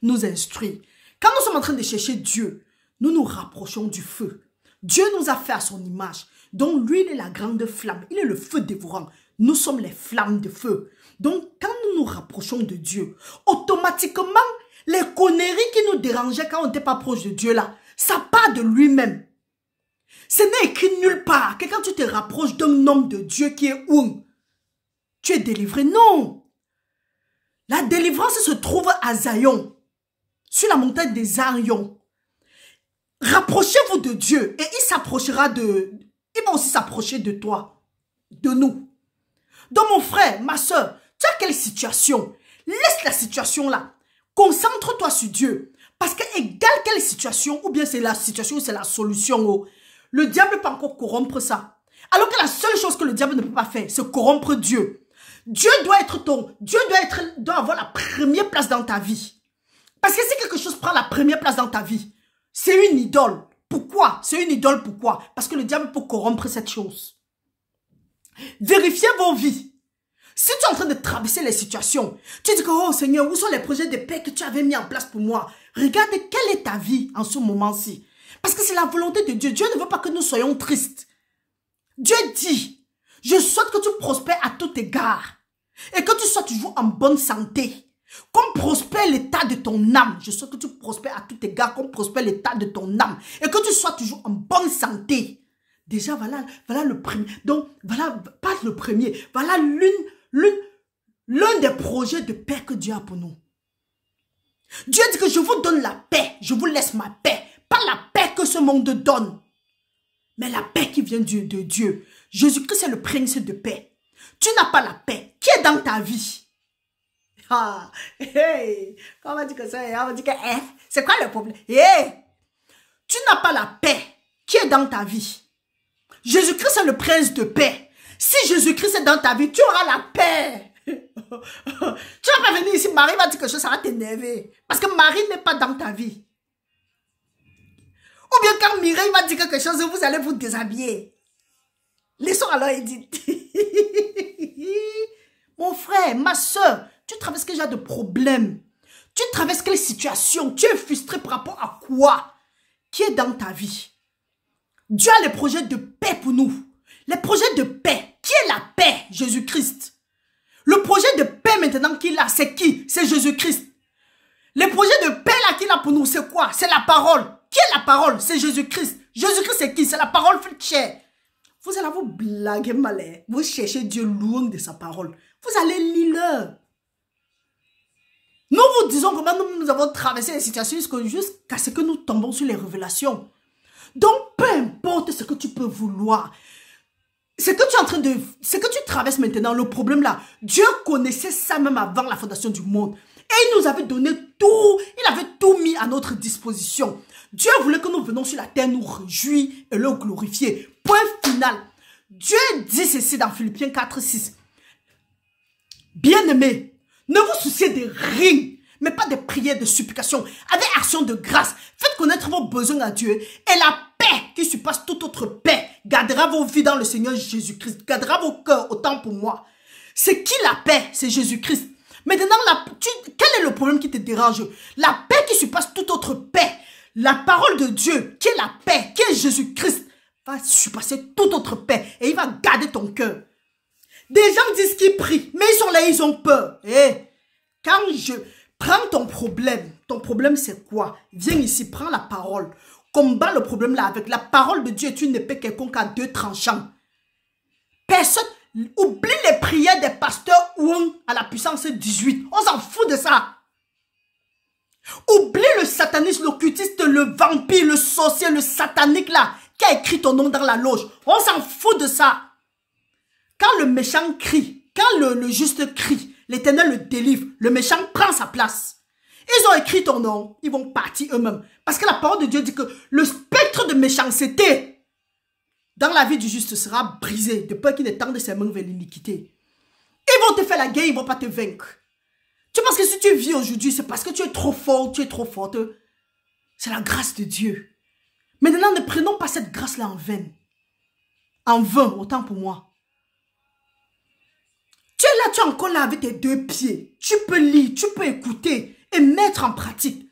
nous instruire. Quand nous sommes en train de chercher Dieu, nous nous rapprochons du feu. Dieu nous a fait à son image. Donc lui, il est la grande flamme. Il est le feu dévorant. Nous sommes les flammes de feu. Donc quand nous nous rapprochons de Dieu, automatiquement, les conneries qui nous dérangeaient quand on n'était pas proche de Dieu là, ça part de lui-même. Ce n'est écrit nulle part que quand tu te rapproches d'un homme de Dieu qui est où tu es délivré. Non. La délivrance se trouve à Zion, sur la montagne des Arions. Rapprochez-vous de Dieu et il s'approchera il va aussi s'approcher de toi, de nous. Donc mon frère, ma soeur, tu as quelle situation? Laisse la situation là. Concentre-toi sur Dieu. Parce que égale quelle situation, ou bien c'est la situation ou c'est la solution, oh, le diable peut encore corrompre ça. Alors que la seule chose que le diable ne peut pas faire, c'est corrompre Dieu. Dieu doit avoir la première place dans ta vie. Parce que si quelque chose prend la première place dans ta vie, c'est une idole. Pourquoi? C'est une idole, pourquoi? Parce que le diable peut corrompre cette chose. Vérifiez vos vies. Si tu es en train de traverser les situations, tu dis que, oh Seigneur, où sont les projets de paix que tu avais mis en place pour moi? Regarde quelle est ta vie en ce moment-ci. Parce que c'est la volonté de Dieu. Dieu ne veut pas que nous soyons tristes. Dieu dit, je souhaite que tu prospères à tout égard. Et que tu sois toujours en bonne santé. Qu'on prospère l'état de ton âme. Je souhaite que tu prospères à tout égard. Qu'on prospère l'état de ton âme. Et que tu sois toujours en bonne santé. Déjà, voilà le premier. Donc, voilà, pas le premier. Voilà l'un des projets de paix que Dieu a pour nous. Dieu dit que je vous donne la paix. Je vous laisse ma paix. Pas la paix que ce monde donne. Mais la paix qui vient de Dieu. Jésus-Christ est le prince de paix. Tu n'as pas la paix. qui est dans ta vie? Ah, hey, quand on va dire que ça, on va dire que, c'est quoi le problème? Hey, tu n'as pas la paix qui est dans ta vie. Jésus-Christ est le prince de paix. Si Jésus-Christ est dans ta vie, tu auras la paix. Tu vas pas venir ici, Marie va dire quelque chose, ça va t'énerver. Parce que Marie n'est pas dans ta vie. Ou bien quand Mireille va dire quelque chose, vous allez vous déshabiller. Laissons alors Edith. Mon frère, ma soeur, tu traverses quel genre de problème? Tu traverses quelle situation? Tu es frustré par rapport à quoi? Qui est dans ta vie? Dieu a les projets de paix pour nous. Les projets de paix. Qui est la paix? Jésus-Christ. Le projet de paix maintenant qu'il a, c'est qui? C'est Jésus-Christ. Les projets de paix là qu'il a pour nous, c'est quoi? C'est la parole. Qui est la parole? C'est Jésus-Christ. Jésus-Christ c'est qui? C'est la parole faite chair. Vous allez vous blaguer malais. Vous cherchez Dieu loin de sa parole. Vous allez lire-le. Nous vous disons comment nous avons traversé les situations jusqu'à ce que nous tombons sur les révélations. Donc, peu importe ce que tu peux vouloir, ce que tu es en train de, ce que tu traverses maintenant, le problème là, Dieu connaissait ça même avant la fondation du monde. Et il nous avait donné tout, il avait tout mis à notre disposition. Dieu voulait que nous venions sur la terre, nous réjouir et le glorifier. Point final. Dieu dit ceci dans Philippiens 4, 6. Bien-aimés, ne vous souciez de rien, mais pas de prières, de supplications. Avec action de grâce, faites connaître vos besoins à Dieu et la paix qui surpasse toute autre paix gardera vos vies dans le Seigneur Jésus-Christ, gardera vos cœurs autant pour moi. C'est qui la paix? C'est Jésus-Christ. Maintenant, quel est le problème qui te dérange? La paix qui surpasse toute autre paix. La parole de Dieu, qui est la paix, qui est Jésus-Christ, va surpasser toute autre paix et il va garder ton cœur. Des gens disent qu'ils prient, mais ils sont là, ils ont peur. Quand je prends ton problème c'est quoi? Viens ici, prends la parole. Combat le problème là avec la parole de Dieu. Tu ne peux quelconque à 2 tranchants. Personne, oublie les prières des pasteurs ou à la puissance 18. On s'en fout de ça. Oublie le sataniste, l'occultiste, le vampire, le sorcier, le satanique là, qui a écrit ton nom dans la loge. On s'en fout de ça. Quand le méchant crie, quand le juste crie, l'Éternel le délivre, le méchant prend sa place. Ils ont écrit ton nom, ils vont partir eux-mêmes. Parce que la parole de Dieu dit que le spectre de méchanceté dans la vie du juste sera brisé de peur qu'il ne tende ses mains vers l'iniquité. Ils vont te faire la guerre, ils ne vont pas te vaincre. Tu penses que si tu vis aujourd'hui, c'est parce que tu es trop fort, tu es trop forte. C'est la grâce de Dieu. Maintenant, ne prenons pas cette grâce-là en vain. En vain, autant pour moi. Tu es là, tu es encore là avec tes 2 pieds. Tu peux lire, tu peux écouter et mettre en pratique.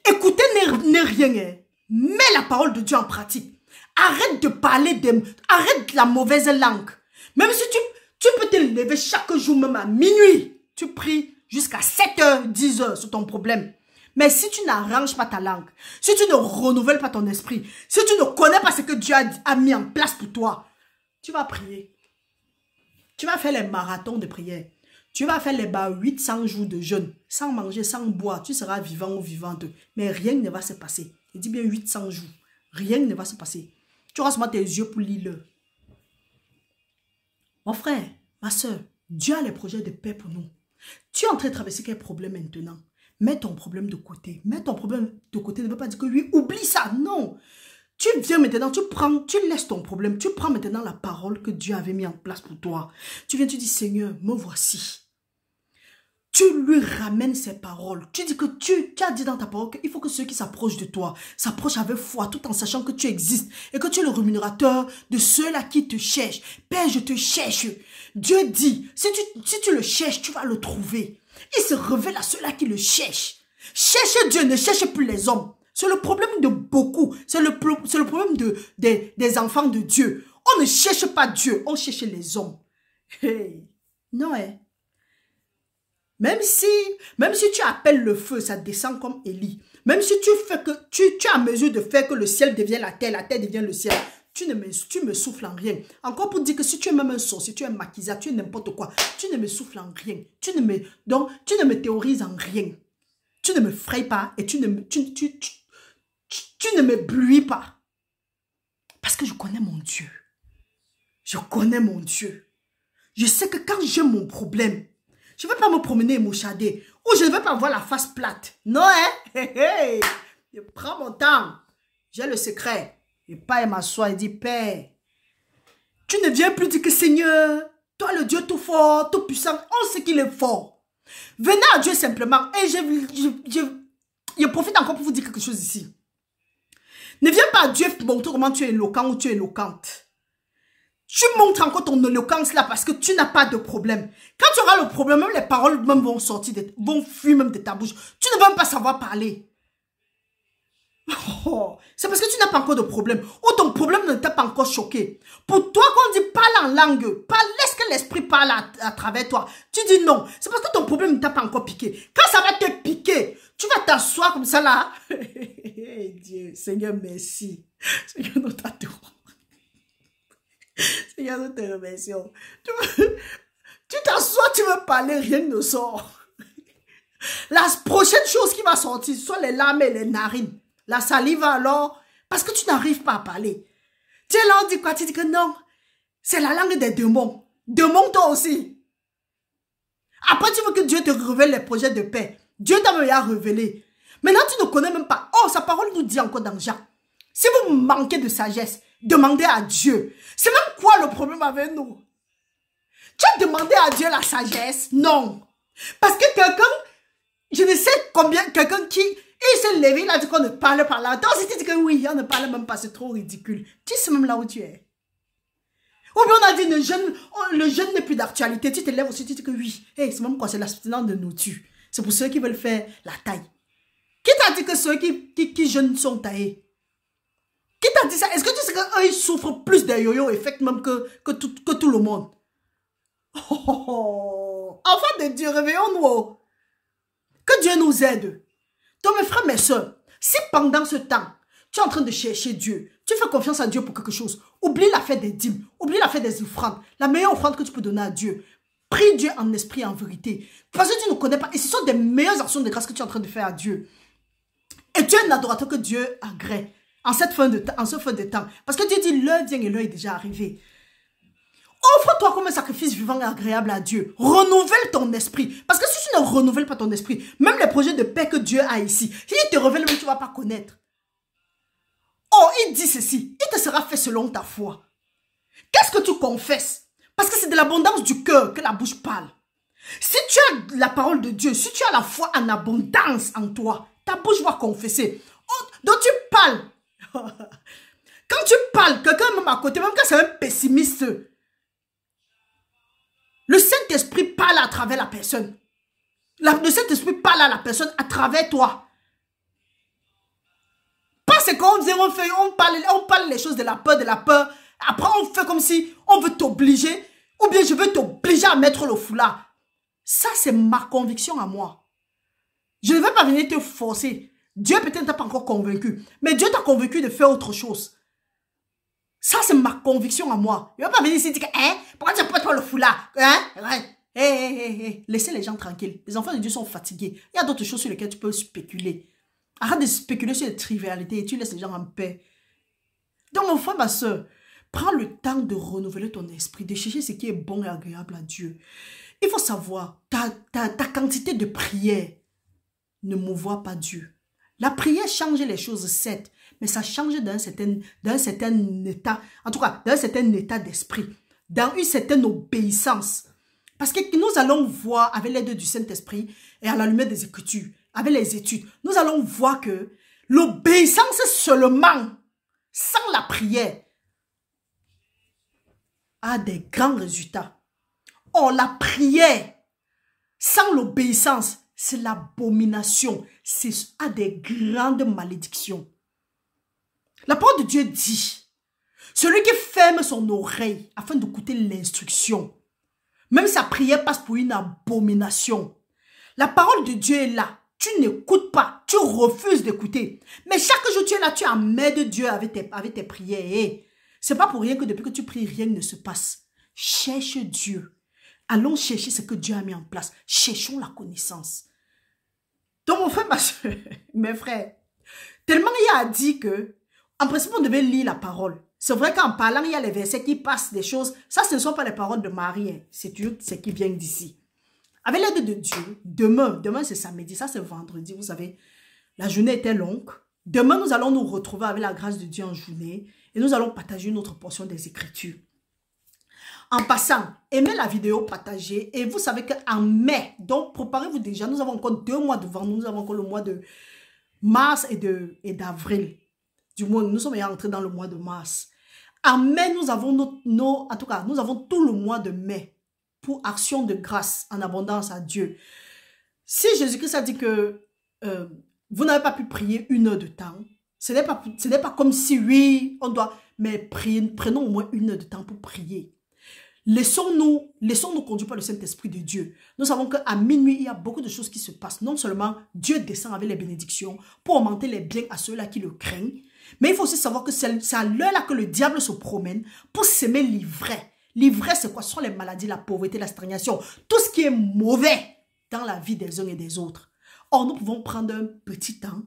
Écouter n'est rien. Mets la parole de Dieu en pratique. Arrête de parler, arrête la mauvaise langue. Même si tu peux te lever chaque jour, même à minuit. Tu pries jusqu'à 7h, 10h sur ton problème. Mais si tu n'arranges pas ta langue, si tu ne renouvelles pas ton esprit, si tu ne connais pas ce que Dieu a mis en place pour toi, tu vas prier. Tu vas faire les marathons de prière. Tu vas faire les 800 jours de jeûne, sans manger, sans boire. Tu seras vivant ou vivante. Mais rien ne va se passer. Je dis bien 800 jours. Rien ne va se passer. Tu auras seulement tes yeux pour lire. Mon frère, ma soeur, Dieu a les projets de paix pour nous. Tu es en train de traverser quel problème maintenant? Mets ton problème de côté. Mets ton problème de côté ne veut pas dire que lui, oublie ça. Non. Tu viens maintenant, tu laisses ton problème. Tu prends maintenant la parole que Dieu avait mis en place pour toi. Tu viens, tu dis, Seigneur, me voici. Tu lui ramènes ses paroles. Tu dis que tu as dit dans ta parole qu'il faut que ceux qui s'approchent de toi s'approchent avec foi, tout en sachant que tu existes et que tu es le rémunérateur de ceux-là qui te cherchent. Père, je te cherche. Dieu dit, si tu le cherches, tu vas le trouver. Il se révèle à ceux-là qui le cherchent. Cherchez Dieu, ne cherchez plus les hommes. C'est le problème de beaucoup. C'est le problème des enfants de Dieu. On ne cherche pas Dieu, on cherche les hommes. Hey. Non, Même si tu appelles le feu, ça descend comme Élie. Même si tu es à mesure de faire que le ciel devienne la terre devient le ciel, tu me souffles en rien. Encore pour dire que si tu es même un sorcier, tu es un maquisard, tu es n'importe quoi, tu ne me souffles en rien. Tu ne me théorises en rien. Tu ne me frayes pas et tu ne m'éblouis pas. Parce que je connais mon Dieu. Je connais mon Dieu. Je sais que quand j'ai mon problème, je ne vais pas me promener et mouchader. Ou je ne vais pas avoir la face plate. Non, hein? Je prends mon temps. J'ai le secret. Et Père m'assoit et dit, Père, tu ne viens plus dire que Seigneur, toi le Dieu tout fort, tout puissant, on sait qu'il est fort. Venez à Dieu simplement. Et je profite encore pour vous dire quelque chose ici. Ne viens pas à Dieu montrer comment tu es éloquent ou tu es éloquente. Tu montres encore ton éloquence là parce que tu n'as pas de problème. Quand tu auras le problème, même les paroles même vont sortir, vont fuir même de ta bouche. Tu ne vas même pas savoir parler. Oh, c'est parce que tu n'as pas encore de problème. Ou ton problème ne t'a pas encore choqué. Pour toi, quand on dit parle en langue, laisse que l'esprit parle à travers toi. Tu dis non. C'est parce que ton problème ne t'a pas encore piqué. Quand ça va te piquer, tu vas t'asseoir comme ça là. Dieu, Seigneur, merci. Seigneur, nous t'adorons. Seigneur, nous te remercions. Tu t'assois, tu veux parler, rien ne sort. La prochaine chose qui va sortir, ce sont les larmes et les narines. La salive alors, parce que tu n'arrives pas à parler. Tu es là, on dit quoi? Tu dis que non, c'est la langue des démons. Démons toi aussi. Après, tu veux que Dieu te révèle les projets de paix. Dieu t'a même révélé. Maintenant, tu ne connais même pas. Oh, sa parole nous dit encore dans Jean. Si vous manquez de sagesse, demandez à Dieu. C'est même quoi le problème avec nous? Tu as demandé à Dieu la sagesse? Non. Parce que quelqu'un, je ne sais combien, quelqu'un qui, il s'est levé, il a dit qu'on ne parle pas là. Toi aussi, tu dis que oui, on ne parle même pas, c'est trop ridicule. Tu sais même là où tu es. Ou bien on a dit, le jeûne n'est plus d'actualité. Tu te lèves aussi, tu dis que oui. Hey, c'est même quoi, c'est l'abstinence de nourriture. C'est pour ceux qui veulent faire la taille. Qui t'a dit que ceux qui jeûnent sont taillés? Qui t'a dit ça? Est-ce que tu sais qu'eux, ils souffrent plus des yo-yo effect même que tout le monde? Oh, enfant de Dieu, réveillons-nous. Que Dieu nous aide. Donc mes frères, mes soeurs, si pendant ce temps, tu es en train de chercher Dieu, tu fais confiance à Dieu pour quelque chose, oublie la fête des dîmes, oublie la fête des offrandes, la meilleure offrande que tu peux donner à Dieu. Prie Dieu en esprit et en vérité. Parce que tu ne connais pas. Et ce sont des meilleures actions de grâce que tu es en train de faire à Dieu. Et tu es un adorateur que Dieu agrée en ce fin de temps. Parce que Dieu dit, l'heure vient et l'heure est déjà arrivée. Offre-toi comme un sacrifice vivant et agréable à Dieu. Renouvelle ton esprit. Parce que si tu ne renouvelles pas ton esprit, même les projets de paix que Dieu a ici, si il te révèle, même tu ne vas pas connaître. Oh, il dit ceci. Il te sera fait selon ta foi. Qu'est-ce que tu confesses? Parce que c'est de l'abondance du cœur que la bouche parle. Si tu as la parole de Dieu, si tu as la foi en abondance en toi, ta bouche va confesser. Oh, donc tu parles. Quand tu parles, quelqu'un même à côté, même quand c'est un pessimiste, le Saint-Esprit parle à travers la personne. Le Saint-Esprit parle à la personne à travers toi. Pas c'est qu'on dit, on parle les choses de la peur. Après, on fait comme si on veut t'obliger, ou bien je veux t'obliger à mettre le foulard. Ça, c'est ma conviction à moi. Je ne vais pas venir te forcer. Dieu peut-être ne t'a pas encore convaincu, mais Dieu t'a convaincu de faire autre chose. Ça, c'est ma conviction à moi. Il ne va pas venir ici et dire, hein, pourquoi tu ne portes pas le foulard? Hein? Laissez les gens tranquilles. Les enfants de Dieu sont fatigués. Il y a d'autres choses sur lesquelles tu peux spéculer. Arrête de spéculer sur les trivialités et tu laisses les gens en paix. Donc, mon frère, ma soeur, prends le temps de renouveler ton esprit, de chercher ce qui est bon et agréable à Dieu. Il faut savoir, ta quantité de prière ne mouvoie pas Dieu. La prière change les choses, certes, mais ça change d'un certain état, en tout cas, d'un certain état d'esprit, dans une certaine obéissance. Parce que nous allons voir, avec l'aide du Saint-Esprit et à la lumière des Écritures, avec les études, nous allons voir que l'obéissance seulement, sans la prière, a des grands résultats. Or, la prière, sans l'obéissance, c'est l'abomination. C'est à des grandes malédictions. La parole de Dieu dit, celui qui ferme son oreille afin d'écouter l'instruction, même sa prière passe pour une abomination. La parole de Dieu est là. Tu n'écoutes pas, tu refuses d'écouter. Mais chaque jour tu es là, tu amènes Dieu avec tes prières. C'est pas pour rien que depuis que tu pries, rien ne se passe. Cherche Dieu. Allons chercher ce que Dieu a mis en place. Cherchons la connaissance. Donc, mon frère, ma soeur, mes frères, tellement il a dit que, en principe, on devait lire la parole. C'est vrai qu'en parlant, il y a les versets qui passent des choses. Ça, ce ne sont pas les paroles de Marie. Hein. C'est Dieu ce qui vient d'ici. Avec l'aide de Dieu, demain c'est samedi, ça c'est vendredi, vous savez, la journée était longue. Demain, nous allons nous retrouver avec la grâce de Dieu en journée et nous allons partager une autre portion des Écritures. En passant, aimez la vidéo, partagez. Et vous savez qu'en mai, donc préparez-vous déjà, nous avons encore 2 mois devant nous. Nous avons encore le mois de mars et d'avril. Du moins, nous sommes entrés dans le mois de mars. En mai, nous avons en tout cas, nous avons tout le mois de mai pour action de grâce en abondance à Dieu. Si Jésus-Christ a dit que vous n'avez pas pu prier 1 heure de temps, ce n'est pas comme si, oui, on doit, mais prenons au moins 1 heure de temps pour prier. Laissons-nous conduire par le Saint-Esprit de Dieu. Nous savons qu'à minuit, il y a beaucoup de choses qui se passent. Non seulement Dieu descend avec les bénédictions pour augmenter les biens à ceux-là qui le craignent, mais il faut aussi savoir que c'est à l'heure-là que le diable se promène pour s'aimer l'ivraie. L'ivraie, c'est quoi? Ce sont les maladies, la pauvreté, la stagnation. Tout ce qui est mauvais dans la vie des uns et des autres. Or, nous pouvons prendre un petit temps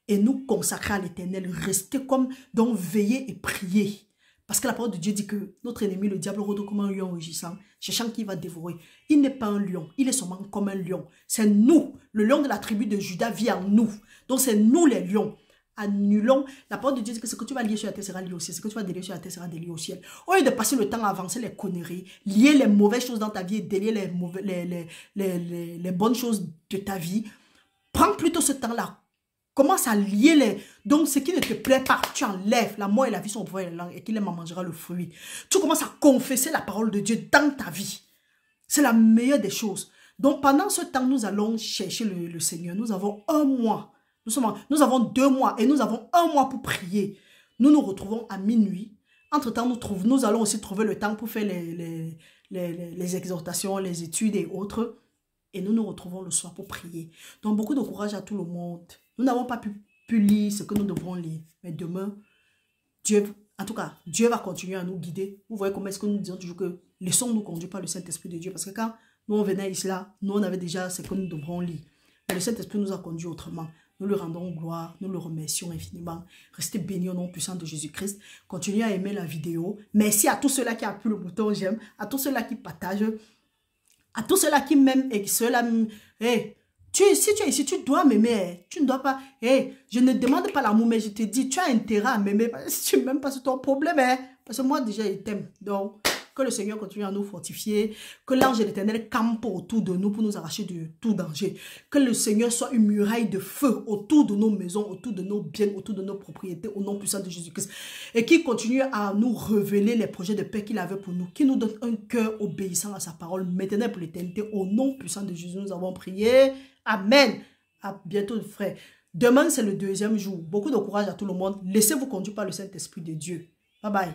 et nous consacrer à l'Éternel. Rester comme, donc veiller et prier. Parce que la parole de Dieu dit que notre ennemi, le diable, rôde comme un lion rugissant, cherchant qui va dévorer. Il n'est pas un lion, il est seulement comme un lion. C'est nous, le lion de la tribu de Juda vit en nous. Donc c'est nous les lions. Annulons. La parole de Dieu dit que ce que tu vas lier sur la terre sera lié au ciel. Ce que tu vas délier sur la terre sera délié au ciel. Au lieu de passer le temps à avancer les conneries, lier les mauvaises choses dans ta vie et délier les bonnes choses de ta vie, prends plutôt ce temps-là. Commence à lier les... Donc, ce qui ne te plaît pas, tu enlèves. La mort et la vie sont au pouvoir de la langue et qu'il aime en mangera le fruit. Tu commences à confesser la parole de Dieu dans ta vie. C'est la meilleure des choses. Donc, pendant ce temps, nous allons chercher le Seigneur. Nous avons 1 mois. Nous avons 2 mois et nous avons 1 mois pour prier. Nous nous retrouvons à minuit. Entre-temps, nous allons aussi trouver le temps pour faire les exhortations, les études et autres. Et nous nous retrouvons le soir pour prier. Donc, beaucoup de courage à tout le monde. Nous n'avons pas pu lire ce que nous devrons lire. Mais demain, Dieu va continuer à nous guider. Vous voyez comment est-ce que nous disons toujours que laissons-nous conduire par le Saint-Esprit de Dieu. Parce que quand nous on venait ici là, nous on avait déjà ce que nous devrons lire. Mais le Saint-Esprit nous a conduits autrement. Nous lui rendons gloire, nous le remercions infiniment. Restez bénis au nom puissant de Jésus-Christ. Continuez à aimer la vidéo. Merci à tous ceux-là qui appuient le bouton j'aime, à tous ceux-là qui partagent, à tous ceux-là qui m'aiment et ceux-là... Hey, si tu es ici, tu dois m'aimer. Tu ne dois pas... Hey, je ne demande pas l'amour, mais je te dis, tu as intérêt à m'aimer. Si tu ne m'aimes pas, c'est ton problème. Hein? Parce que moi, déjà, il t'aime. Donc, que le Seigneur continue à nous fortifier. Que l'ange de l'Éternel campe autour de nous pour nous arracher de tout danger. Que le Seigneur soit une muraille de feu autour de nos maisons, autour de nos biens, autour de nos propriétés, au nom puissant de Jésus-Christ. Et qu'il continue à nous révéler les projets de paix qu'il avait pour nous. Qu'il nous donne un cœur obéissant à sa parole, maintenant pour l'éternité. Au nom puissant de Jésus, nous avons prié. Amen. À bientôt, frère. Demain, c'est le 2e jour. Beaucoup de courage à tout le monde. Laissez-vous conduire par le Saint-Esprit de Dieu. Bye bye.